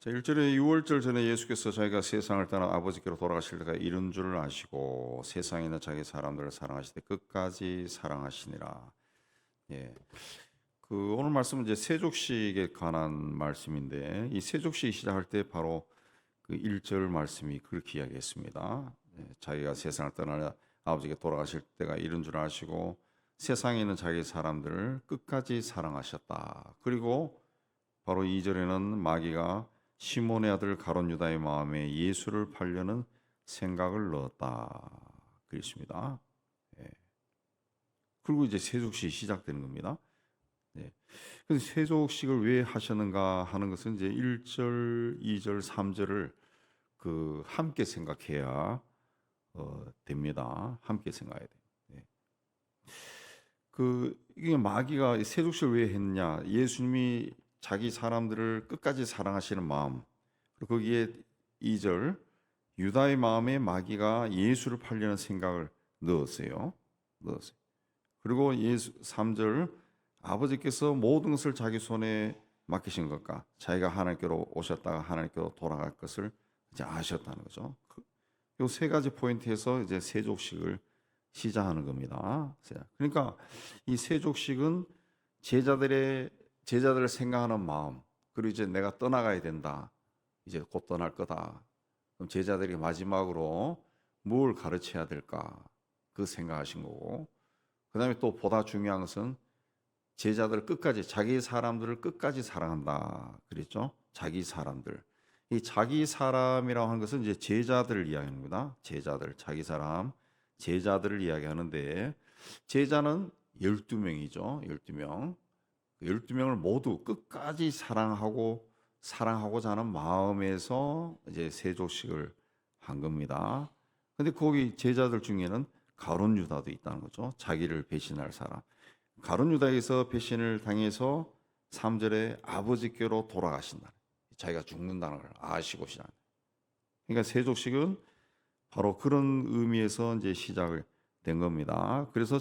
자, 1절에 6월절 전에 예수께서 자기가 세상을 떠나 아버지께로 돌아가실 때가 이른 줄을 아시고 세상에 있는 자기 사람들을 사랑하실 때 끝까지 사랑하시니라. 예. 오늘 말씀은 이제 세족식에 관한 말씀인데 이 세족식 시작할 때 바로 그 1절 말씀이 그렇게 이야기했습니다. 자기가 세상을 떠나 아버지께 돌아가실 때가 이른 줄 아시고 세상에 있는 자기 사람들을 끝까지 사랑하셨다. 그리고 바로 2절에는 마귀가 시몬의 아들 가룟 유다의 마음에 예수를 팔려는 생각을 넣었다. 그랬습니다. 예. 그리고 이제 세족식이 시작되는 겁니다. 예. 그래서 세족식을 왜 하셨는가 하는 것은 이제 1절, 2절, 3절을 함께 생각해야 됩니다. 함께 생각해야 돼요. 예. 이게 마귀가 세족식을 왜 했냐? 예수님이 자기 사람들을 끝까지 사랑하시는 마음. 그리고 거기에 2절 유다의 마음에 마귀가 예수를 팔려는 생각을 넣었어요. 그리고 3절 아버지께서 모든 것을 자기 손에 맡기신 것과 자기가 하나님께로 오셨다가 하나님께로 돌아갈 것을 이제 아셨다는 거죠. 이 세 가지 포인트에서 이제 세족식을 시작하는 겁니다. 그러니까 이 세족식은 제자들을 생각하는 마음, 그리고 이제 내가 떠나가야 된다. 이제 곧 떠날 거다. 그럼 제자들이 마지막으로 뭘 가르쳐야 될까? 그 생각하신 거고. 그다음에 또 보다 중요한 것은 제자들 끝까지 자기 사람들을 끝까지 사랑한다. 그랬죠? 자기 사람들. 이 자기 사람이라고 하는 것은 이제 제자들을 이야기합니다. 제자들, 자기 사람, 제자들을 이야기하는데 제자는 12명이죠. 12명. 12명을 모두 끝까지 사랑하고자 하는 마음에서 이제 세족식을 한 겁니다. 근데 거기 제자들 중에는 가룟 유다도 있다는 거죠. 자기를 배신할 사람. 가룟 유다에서 배신을 당해서 3절에 아버지께로 돌아가신다. 자기가 죽는다는 걸 아시고 시작. 그러니까 세족식은 바로 그런 의미에서 이제 시작을 된 겁니다. 그래서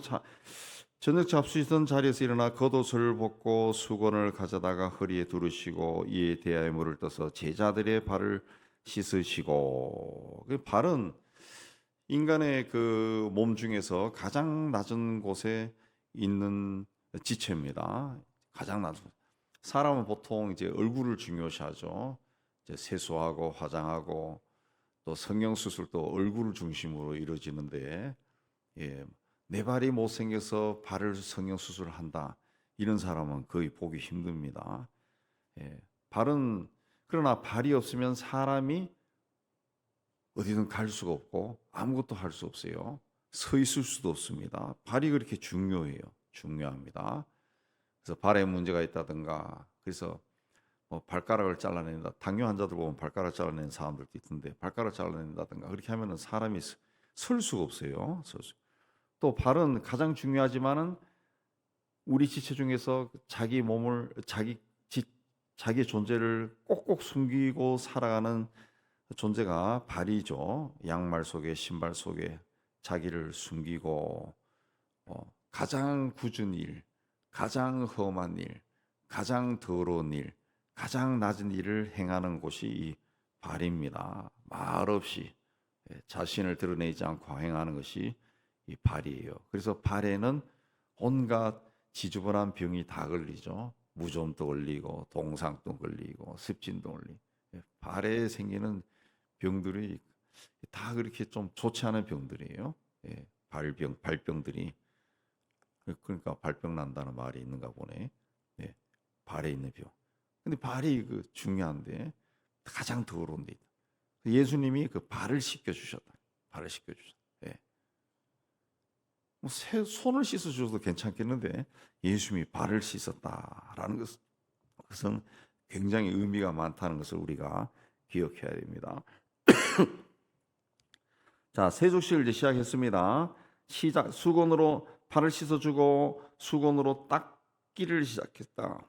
저녁 잡수시던 자리에서 일어나 겉옷을 벗고 수건을 가져다가 허리에 두르시고 이에 대하여 물을 떠서 제자들의 발을 씻으시고, 그 발은 인간의 그 몸 중에서 가장 낮은 곳에 있는 지체입니다. 가장 낮은 곳. 사람은 보통 이제 얼굴을 중요시하죠. 이제 세수하고 화장하고 또 성형 수술도 얼굴을 중심으로 이루어지는데, 예, 내 발이 못생겨서 발을 성형 수술을 한다. 이런 사람은 거의 보기 힘듭니다. 예, 그러나 발이 없으면 사람이 어디든 갈 수가 없고 아무것도 할 수 없어요. 서 있을 수도 없습니다. 발이 그렇게 중요합니다. 그래서 발에 문제가 있다든가, 그래서 뭐 발가락을 잘라낸다. 당뇨 환자들 보면 발가락 잘라내는 사람들도 있던데 발가락 잘라낸다든가 그렇게 하면은 사람이 설 수가 없어요. 또 발은 가장 중요하지만은 우리 지체 중에서 자기 존재를 꼭꼭 숨기고 살아가는 존재가 발이죠. 양말 속에 신발 속에 자기를 숨기고 가장 굳은 일, 가장 험한 일, 가장 더러운 일, 가장 낮은 일을 행하는 곳이 이 발입니다. 말없이 자신을 드러내지 않고 행하는 것이 이 발이에요. 그래서 발에는 온갖 지저분한 병이 다 걸리죠. 무좀도 걸리고 동상도 걸리고 습진도 걸리고 발에 생기는 병들이 다 그렇게 좀 좋지 않은 병들이에요. 발병들이. 그러니까 발병 난다는 말이 있는가 보네. 발에 있는 병. 근데 발이 중요한데 가장 더러운 데 있다. 예수님이 그 발을 씻겨 주셨다. 발을 씻겨 주셨다. 뭐 손을 씻어 주셔도 괜찮겠는데 예수님이 발을 씻었다라는 것은 굉장히 의미가 많다는 것을 우리가 기억해야 됩니다. 자, 세족식을 이제 시작했습니다. 수건으로 발을 씻어주고 수건으로 닦기를 시작했다.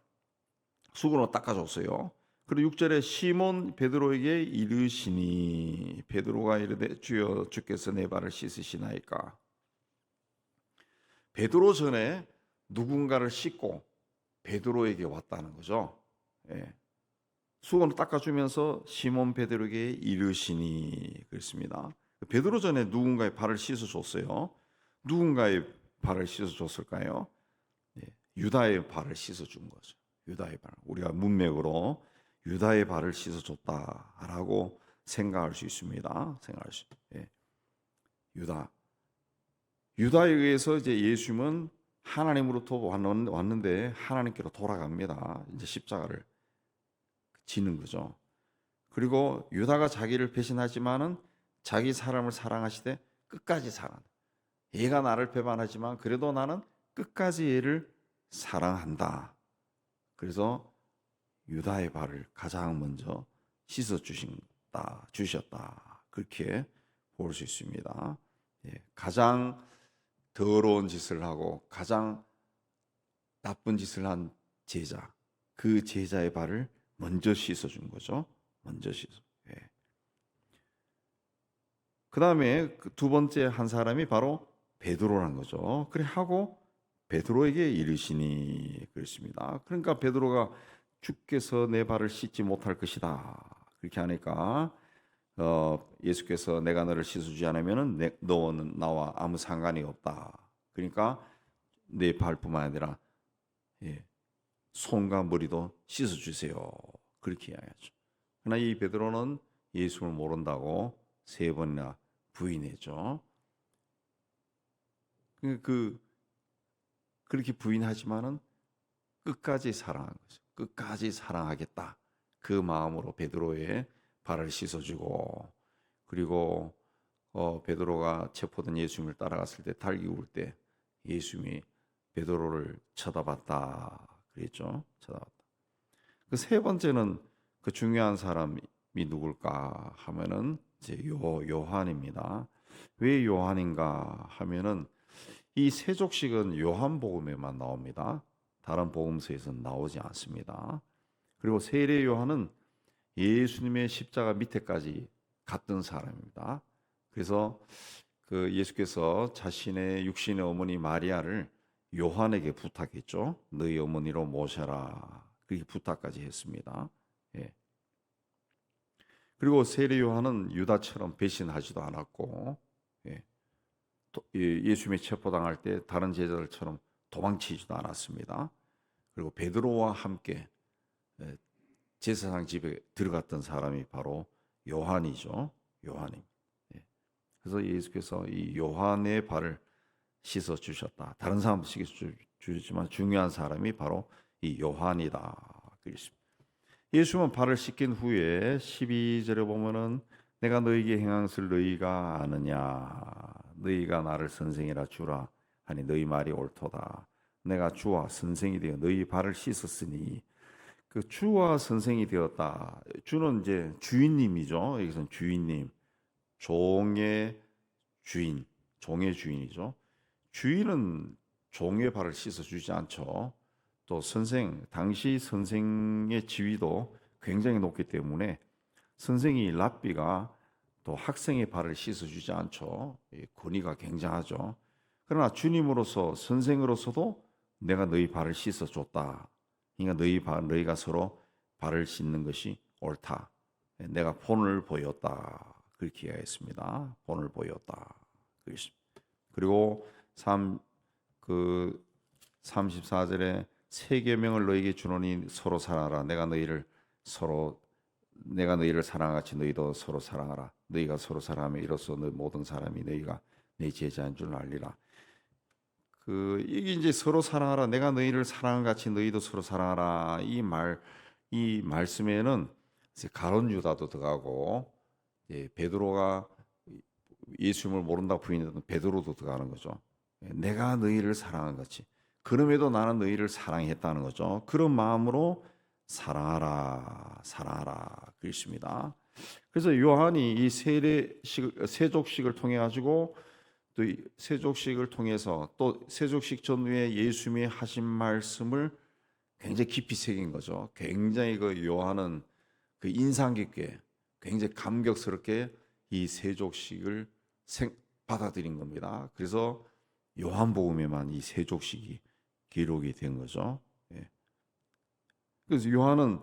수건으로 닦아줬어요. 그리고 6절에 시몬 베드로에게 이르시니 베드로가 이르되 주여 주께서 내 발을 씻으시나이까. 베드로 전에 누군가를 씻고 베드로에게 왔다는 거죠. 예. 수건을 닦아주면서 시몬 베드로에게 이르시니 그랬습니다. 베드로 전에 누군가의 발을 씻어줬어요. 누군가의 발을 씻어줬을까요? 예, 유다의 발을 씻어준 거죠. 유다의 발. 우리가 문맥으로 유다의 발을 씻어줬다라고 생각할 수 있습니다. 생각할 수. 예. 유다에 의해서 이제 예수님은 하나님으로부터 왔는데 하나님께로 돌아갑니다. 이제 십자가를 지는 거죠. 그리고 유다가 자기를 배신하지만은 자기 사람을 사랑하시되 끝까지 사랑한다. 얘가 나를 배반하지만 그래도 나는 끝까지 얘를 사랑한다. 그래서 유다의 발을 가장 먼저 씻어 주셨다. 그렇게 볼 수 있습니다. 예, 가장 더러운 짓을 하고 가장 나쁜 짓을 한 제자, 그 제자의 발을 먼저 씻어준 거죠. 먼저 씻어. 예. 그 다음에 두 번째 한 사람이 바로 베드로란 거죠. 그래 하고 베드로에게 이르시니 그랬습니다. 그러니까 베드로가 주께서 내 발을 씻지 못할 것이다. 그렇게 하니까 예수께서 내가 너를 씻어주지 않으면은 너는 나와 아무 상관이 없다. 그러니까 내 발뿐만 아니라 예, 손과 머리도 씻어주세요. 그렇게 이야기하죠. 그러나 이 베드로는 예수를 모른다고 3번이나 부인했죠. 그렇게 부인하지만은 끝까지 사랑한 거죠. 끝까지 사랑하겠다. 그 마음으로 베드로의 발을 씻어주고 그리고 베드로가 체포된 예수님을 따라갔을 때 달기 울 때 예수님이 베드로를 쳐다봤다 그랬죠. 쳐다봤다. 그 세 번째는 그 중요한 사람이 누굴까 하면은 이제 요한입니다. 왜 요한인가 하면은 이 세족식은 요한복음에만 나옵니다. 다른 복음서에서는 나오지 않습니다. 그리고 세례 요한은 예수님의 십자가 밑에까지 갔던 사람입니다. 그래서 그 예수께서 자신의 육신의 어머니 마리아를 요한에게 부탁했죠. 너희 어머니로 모셔라. 그렇게 부탁까지 했습니다. 예. 그리고 세례 요한은 유다처럼 배신하지도 않았고 예. 예수님이 체포당할 때 다른 제자들처럼 도망치지도 않았습니다. 그리고 베드로와 함께 제사장 집에 들어갔던 사람이 바로 요한이죠. 요한입니다. 그래서 예수께서 이 요한의 발을 씻어 주셨다. 다른 사람도 씻어 주셨지만 중요한 사람이 바로 이 요한이다. 그랬습니다. 예수님은 발을 씻긴 후에 12절에 보면은 내가 너희에게 행한 것을 너희가 아느냐 너희가 나를 선생이라 주라 하니 너희 말이 옳도다. 내가 주와 선생이 되어 너희 발을 씻었으니 그 주와 선생이 되었다. 주는 이제 주인님이죠. 여기서는 주인님, 종의 주인, 종의 주인이죠. 주인은 종의 발을 씻어주지 않죠. 또 당시 선생의 지위도 굉장히 높기 때문에 선생이 랍비가 또 학생의 발을 씻어주지 않죠. 권위가 굉장하죠. 그러나 주님으로서 선생으로서도 내가 너희 발을 씻어줬다. 그러니까 너희가 서로 발을 씻는 것이 옳다. 내가 본을 보였다. 그렇게 이야기했습니다. 본을 보였다. 그리고 34절에 새 계명을 너희에게 주노니 서로 사랑하라. 내가 너희를 사랑같이 너희도 서로 사랑하라. 너희가 서로 사랑하면 이로써 모든 사람이 너희가 내 제자인 줄 알리라. 이게 이제 서로 사랑하라. 내가 너희를 사랑한 같이 너희도 서로 사랑하라. 이 말씀에는 이제 가룟 유다도 들어가고 베드로가 예수님을 모른다고 부인했던 베드로도 들어가는 거죠. 내가 너희를 사랑한 같이. 그럼에도 나는 너희를 사랑했다는 거죠. 그런 마음으로 사랑하라, 사랑하라 그랬습니다. 그래서 요한이 이 세족식을 통해 가지고 또 세족식을 통해서 또 세족식 전후에 예수님이 하신 말씀을 굉장히 깊이 새긴 거죠. 굉장히 요한은 인상 깊게 굉장히 감격스럽게 이 세족식을 받아들인 겁니다. 그래서 요한복음에만 이 세족식이 기록이 된 거죠. 그래서 요한은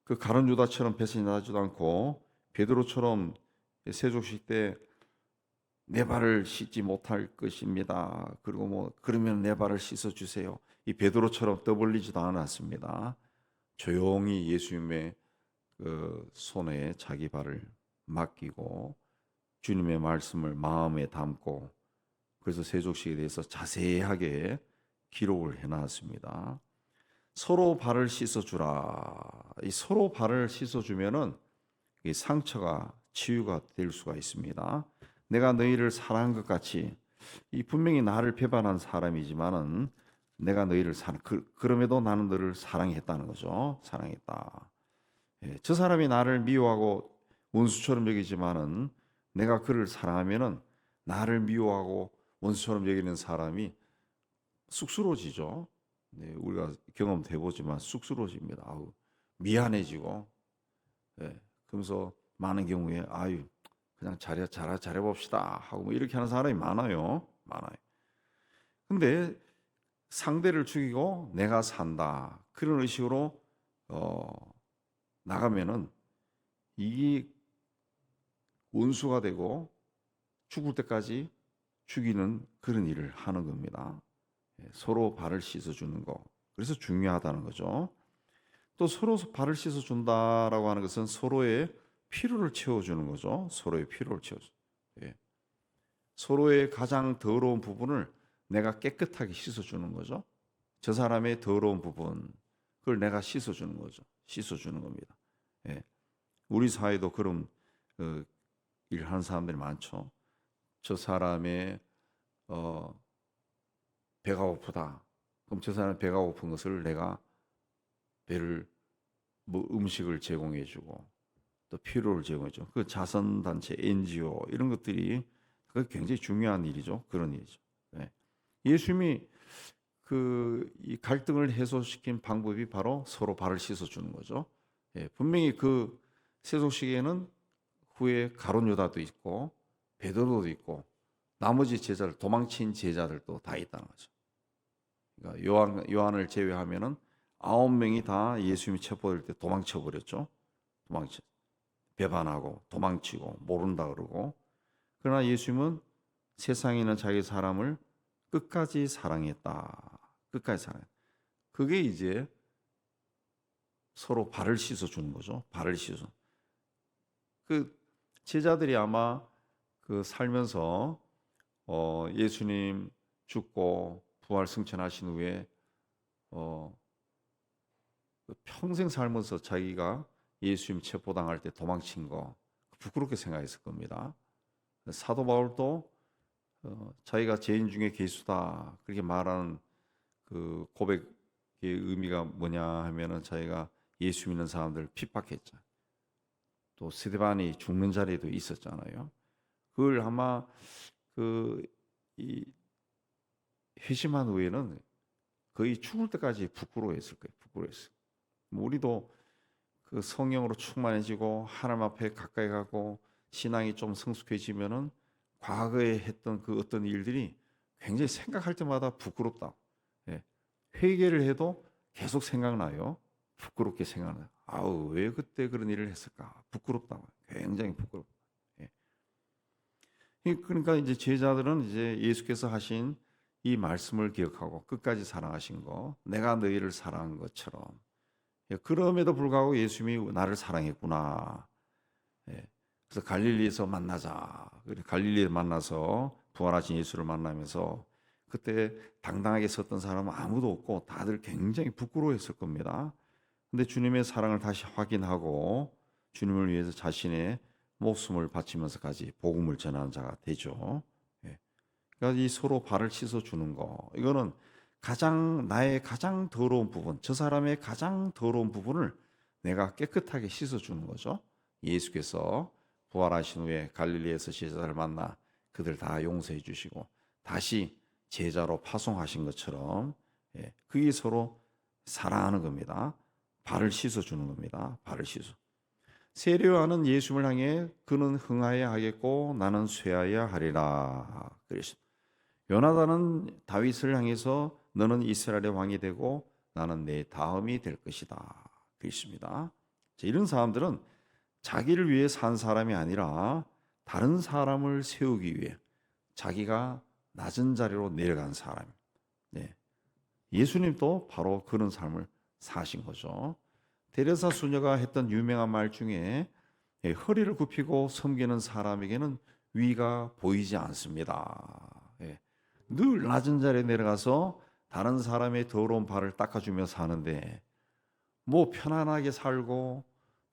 그 가룟 유다처럼 배신하지도 않고 베드로처럼 세족식 때 내 발을 씻지 못할 것입니다. 그리고 뭐 그러면 내 발을 씻어 주세요. 이 베드로처럼 떠벌리지도 않았습니다. 조용히 예수님의 그 손에 자기 발을 맡기고 주님의 말씀을 마음에 담고, 그래서 세족식에 대해서 자세하게 기록을 해놨습니다. 서로 발을 씻어주라. 이 서로 발을 씻어주면은 이 상처가 치유가 될 수가 있습니다. 내가 너희를 사랑한 것 같이, 이 분명히 나를 배반한 사람이지만은 내가 너희를 그럼에도 나는 너를 사랑했다는 거죠. 사랑했다. 예, 저 사람이 나를 미워하고 원수처럼 여기지만은 내가 그를 사랑하면은 나를 미워하고 원수처럼 여기는 사람이 쑥스러워지죠. 네, 우리가 경험해 보지만 쑥스러워집니다. 아우, 미안해지고, 예, 그러면서 많은 경우에 아유 그냥 잘해 봅시다 하고 뭐 이렇게 하는 사람이 많아요. 근데 상대를 죽이고 내가 산다 그런 의식으로 나가면은 이 원수가 되고 죽을 때까지 죽이는 그런 일을 하는 겁니다. 서로 발을 씻어주는 거. 그래서 중요하다는 거죠. 또 서로 발을 씻어준다라고 하는 것은 서로의 필요를 채워주는 거죠. 서로의 필요를 채워주. 예. 서로의 가장 더러운 부분을 내가 깨끗하게 씻어주는 거죠. 저 사람의 더러운 부분, 그걸 내가 씻어주는 거죠. 씻어주는 겁니다. 예. 우리 사회도 그런 일하는 사람들이 많죠. 저 사람의 배가 고프다. 그럼 저 사람 배가 고픈 것을 내가 배를 뭐 음식을 제공해주고 또 필요를 제공해주고, 그 자선단체 NGO 이런 것들이 그 굉장히 중요한 일이죠. 그런 일이죠. 네. 예수님이 이 갈등을 해소시킨 방법이 바로 서로 발을 씻어주는 거죠. 예, 분명히 그 세속시기에는 후에 가룟 유다도 있고 베드로도 있고 나머지 제자들, 도망친 제자들도 다 있다는 거죠. 그러니까 요한을 제외하면은 9명이 다 예수님이 체포될 때 도망쳐 버렸죠. 배반하고 도망치고 모른다 그러고. 그러나 예수님은 세상에 있는 자기 사람을 끝까지 사랑했다. 끝까지 사랑. 그게 이제 서로 발을 씻어 주는 거죠. 발을 씻어. 그 제자들이 아마 그 살면서 예수님 죽고 부활 승천하신 후에 평생 살면서 자기가 예수님 체포당할 때 도망친 거 부끄럽게 생각했을 겁니다. 사도 바울도 자기가 죄인 중에 괴수다 그렇게 말하는 그 고백의 의미가 뭐냐 하면은 자기가 예수 믿는 사람들 핍박했죠. 또 스데반이 죽는 자리에도 있었잖아요. 그걸 아마 이 회심한 후에는 거의 죽을 때까지 부끄러워했을 거예요. 부끄러워했어요. 우리도 그 성령으로 충만해지고 하나님 앞에 가까이 가고 신앙이 좀 성숙해지면은 과거에 했던 그 어떤 일들이 굉장히 생각할 때마다 부끄럽다. 예. 회개를 해도 계속 생각나요. 부끄럽게 생각나요. 아우 왜 그때 그런 일을 했을까? 부끄럽다고. 굉장히 부끄럽다. 예. 그러니까 이제 제자들은 이제 예수께서 하신 이 말씀을 기억하고 끝까지 사랑하신 거, 내가 너희를 사랑한 것처럼. 그럼에도 불구하고 예수님이 나를 사랑했구나. 그래서 갈릴리에서 만나자. 갈릴리에 만나서 부활하신 예수를 만나면서 그때 당당하게 섰던 사람은 아무도 없고 다들 굉장히 부끄러워했을 겁니다. 근데 주님의 사랑을 다시 확인하고 주님을 위해서 자신의 목숨을 바치면서까지 복음을 전하는 자가 되죠. 그러니까 이 서로 발을 씻어 주는 거, 이거는 나의 가장 더러운 부분, 저 사람의 가장 더러운 부분을 내가 깨끗하게 씻어 주는 거죠. 예수께서 부활하신 후에 갈릴리에서 제자를 만나 그들 다 용서해 주시고 다시 제자로 파송하신 것처럼, 그게 서로 사랑하는 겁니다. 발을 씻어 주는 겁니다. 발을 씻어. 세례요한은 예수님을 향해 그는 흥하여야 하겠고 나는 쇠하여야 하리라 그랬습니다. 요나단은 다윗을 향해서 너는 이스라엘의 왕이 되고 나는 내 다음이 될 것이다 그랬습니다. 이런 사람들은 자기를 위해 산 사람이 아니라 다른 사람을 세우기 위해 자기가 낮은 자리로 내려간 사람. 네. 예수님도 바로 그런 삶을 사신 거죠. 데레사 수녀가 했던 유명한 말 중에 허리를 굽히고 섬기는 사람에게는 위가 보이지 않습니다. 늘 낮은 자리에 내려가서 다른 사람의 더러운 발을 닦아주며 사는데 뭐 편안하게 살고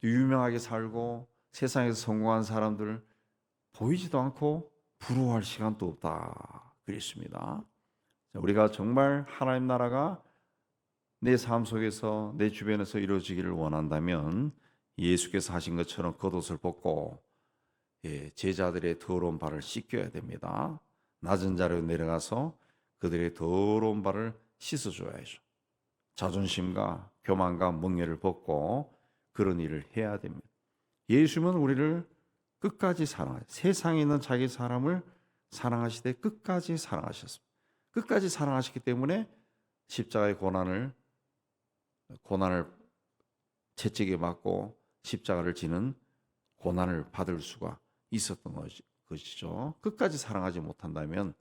유명하게 살고 세상에서 성공한 사람들 보이지도 않고 부러워할 시간도 없다 그랬습니다. 우리가 정말 하나님 나라가 내 삶 속에서 내 주변에서 이루어지기를 원한다면 예수께서 하신 것처럼 겉옷을 벗고 제자들의 더러운 발을 씻겨야 됩니다. 낮은 자리로 내려가서 그들의 더러운 발을 씻어줘야죠. 자존심과 교만과 멍에를 벗고 그런 일을 해야 됩니다. 예수님은 우리를 끝까지 사랑하셨어요. 세상에 있는 자기 사람을 사랑하시되 끝까지 사랑하셨습니다. 끝까지 사랑하셨기 때문에 십자가의 고난을 채찍에 맞고 십자가를 지는 고난을 받을 수가 있었던 것이죠. 끝까지 사랑하지 못한다면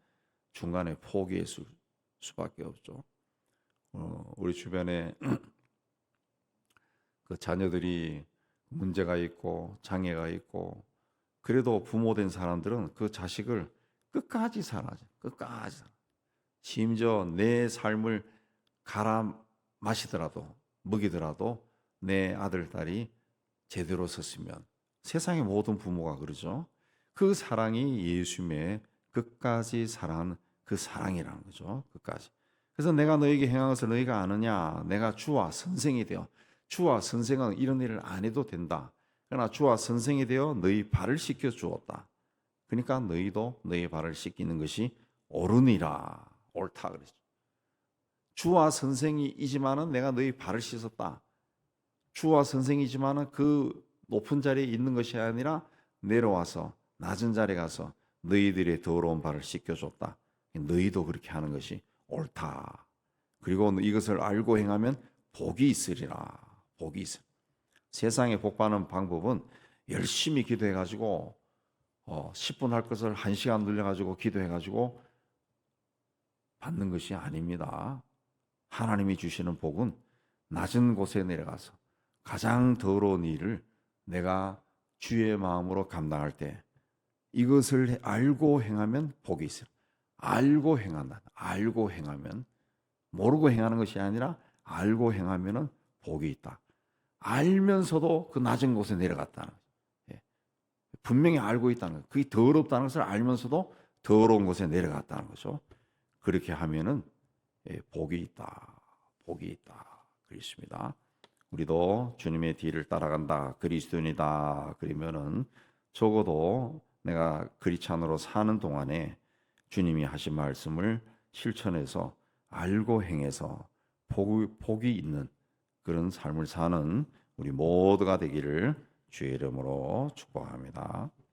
중간에 포기했을 수밖에 없죠. 우리 주변에 그 자녀들이 문제가 있고 장애가 있고 그래도 부모 된 사람들은 그 자식을 끝까지 사랑하죠. 끝까지 사랑. 심지어 내 삶을 갈아 마시더라도 먹이더라도 내 아들 딸이 제대로 섰으면 세상의 모든 부모가 그러죠. 그 사랑이 예수님의 끝까지 사랑하는 그 사랑이라는 거죠. 끝까지. 그래서 내가 너에게 행한 것을 너희가 아느냐? 내가 주와 선생이 되어 주와 선생은 이런 일을 안 해도 된다. 그러나 주와 선생이 되어 너희 발을 씻겨 주었다. 그러니까 너희도 너희 발을 씻기는 것이 옳으니라. 옳다 그랬죠. 주와 선생이지만은 내가 너희 발을 씻었다. 주와 선생이지만은 그 높은 자리에 있는 것이 아니라 내려와서 낮은 자리에 가서 너희들의 더러운 발을 씻겨줬다. 너희도 그렇게 하는 것이 옳다. 그리고 이것을 알고 행하면 복이 있으리라. 복이 있으리라. 세상에 복 받는 방법은 열심히 기도해가지고 10분 할 것을 1시간 늘려가지고 기도해가지고 받는 것이 아닙니다. 하나님이 주시는 복은 낮은 곳에 내려가서 가장 더러운 일을 내가 주의 마음으로 감당할 때 이것을 알고 행하면 복이 있어요. 알고 행한다. 알고 행하면 모르고 행하는 것이 아니라 알고 행하면은 복이 있다. 알면서도 그 낮은 곳에 내려갔다는 거예요. 분명히 알고 있다는 거예요. 그게 더럽다는 것을 알면서도 더러운 곳에 내려갔다는 거죠. 그렇게 하면은 복이 있다. 복이 있다. 그렇습니다. 우리도 주님의 뒤를 따라간다. 그리스도인이다. 그러면은 적어도 내가 그리스도인으로 사는 동안에 주님이 하신 말씀을 실천해서 알고 행해서 복이 있는 그런 삶을 사는 우리 모두가 되기를 주의 이름으로 축복합니다.